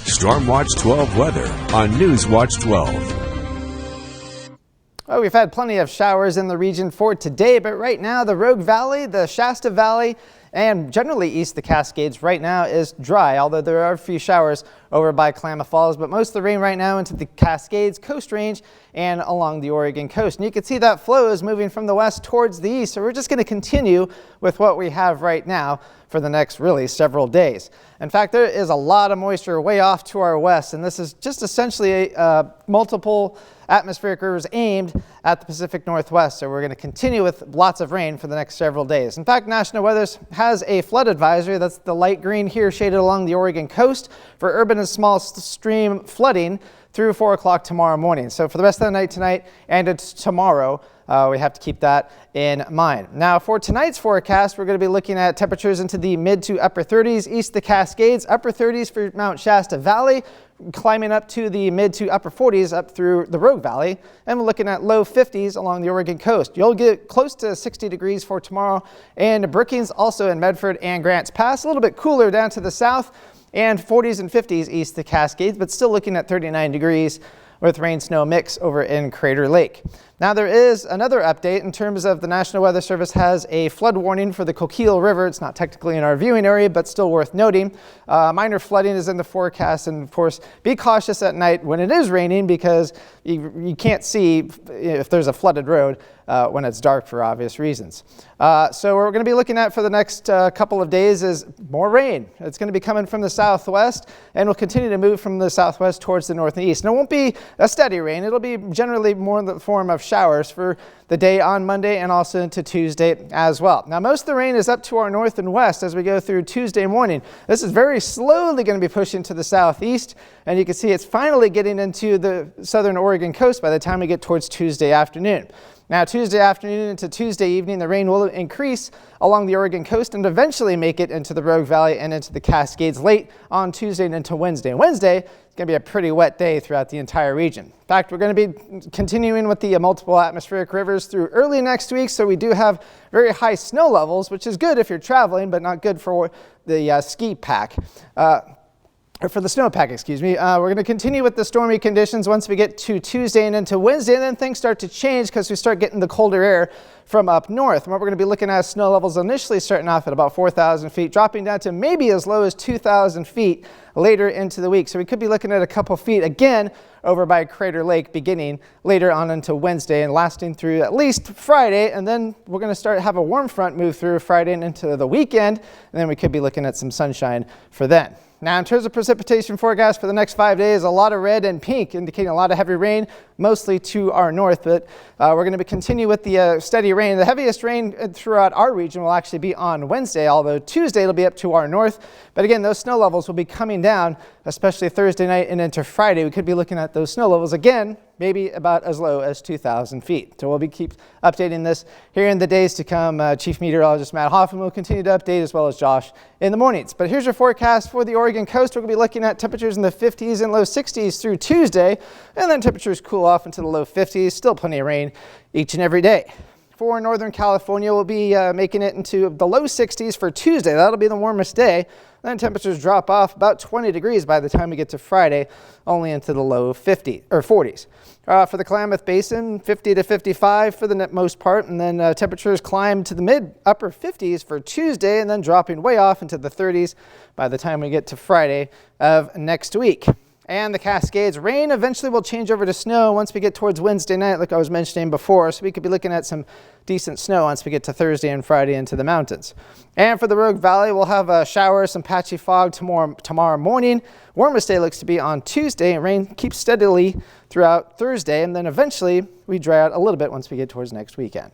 Stormwatch 12 weather on Newswatch 12. Well, we've had plenty of showers in the region for today, but right now the Rogue Valley, the Shasta Valley, and generally east the Cascades right now is dry, although there are a few showers over by Klamath Falls, but most of the rain right now into the Cascades, Coast Range, and along the Oregon coast. And you can see that flow is moving from the west towards the east, so we're just going to continue with what we have right now for the next really several days. In fact, there is a lot of moisture way off to our west, and this is just essentially multiple atmospheric rivers aimed at the Pacific Northwest. So we're going to continue with lots of rain for the next several days. In fact, National Weather has a flood advisory. That's the light green here shaded along the Oregon coast for urban and small stream flooding through 4 o'clock tomorrow morning. So for the rest of the night tonight and it's tomorrow, we have to keep that in mind. Now for tonight's forecast, we're going to be looking at temperatures into the mid to upper 30s east of the Cascades, upper 30s for Mount Shasta Valley, climbing up to the mid to upper 40s up through the Rogue Valley, and we're looking at low 50s along the Oregon coast. You'll get close to 60 degrees for tomorrow, and Brookings also in Medford and Grants Pass, a little bit cooler down to the south, and 40s and 50s east of the Cascades, but still looking at 39 degrees with rain-snow mix over in Crater Lake. Now there is another update in terms of the National Weather Service has a flood warning for the Coquille River. It's not technically in our viewing area, but still worth noting. Minor flooding is in the forecast, and of course, be cautious at night when it is raining because you can't see if there's a flooded road when it's dark for obvious reasons. So what we're going to be looking at for the next couple of days is more rain. It's going to be coming from the southwest and will continue to move from the southwest towards the northeast. And it won't be a steady rain. It'll be generally more in the form of showers for the day on Monday and also into Tuesday as well. Now most of the rain is up to our north and west as we go through Tuesday morning. This is very slowly going to be pushing to the southeast, and you can see it's finally getting into the southern Oregon coast by the time we get towards Tuesday afternoon. Now Tuesday afternoon into Tuesday evening, the rain will increase along the Oregon coast and eventually make it into the Rogue Valley and into the Cascades late on Tuesday and into Wednesday. And Wednesday is going to be a pretty wet day throughout the entire region. In fact, we're going to be continuing with the multiple atmospheric rivers through early next week, so we do have very high snow levels, which is good if you're traveling, but not good for the ski pack. For the snowpack, excuse me. We're going to continue with the stormy conditions once we get to Tuesday and into Wednesday, and then things start to change because we start getting the colder air from up north. And what we're going to be looking at is snow levels initially starting off at about 4,000 feet, dropping down to maybe as low as 2,000 feet later into the week. So we could be looking at a couple feet again over by Crater Lake beginning later on into Wednesday and lasting through at least Friday. And then we're going to have a warm front move through Friday and into the weekend. And then we could be looking at some sunshine for then. Now, in terms of precipitation forecast for the next 5 days, a lot of red and pink indicating a lot of heavy rain, mostly to our north, but we're going to continue with the steady rain. The heaviest rain throughout our region will actually be on Wednesday, although Tuesday it'll be up to our north. But again, those snow levels will be coming down, especially Thursday night and into Friday. We could be looking at those snow levels again, maybe about as low as 2,000 feet. So we'll keep updating this here in the days to come. Chief Meteorologist Matt Hoffman will continue to update, as well as Josh in the mornings. But here's your forecast for the Oregon coast. We're going to be looking at temperatures in the 50s and low 60s through Tuesday, and then temperatures cool off into the low 50s. Still plenty of rain each and every day. For Northern California, we'll be making it into the low 60s for Tuesday. That'll be the warmest day. Then temperatures drop off about 20 degrees by the time we get to Friday, only into the low 50s or 40s. For the Klamath Basin, 50 to 55 for the most part, and then temperatures climb to the mid-upper 50s for Tuesday, and then dropping way off into the 30s by the time we get to Friday of next week. And the Cascades, rain eventually will change over to snow once we get towards Wednesday night, like I was mentioning before. So we could be looking at some decent snow once we get to Thursday and Friday into the mountains. And for the Rogue Valley, we'll have a shower, some patchy fog tomorrow morning. Warmest day looks to be on Tuesday, and rain keeps steadily throughout Thursday. And then eventually we dry out a little bit once we get towards next weekend.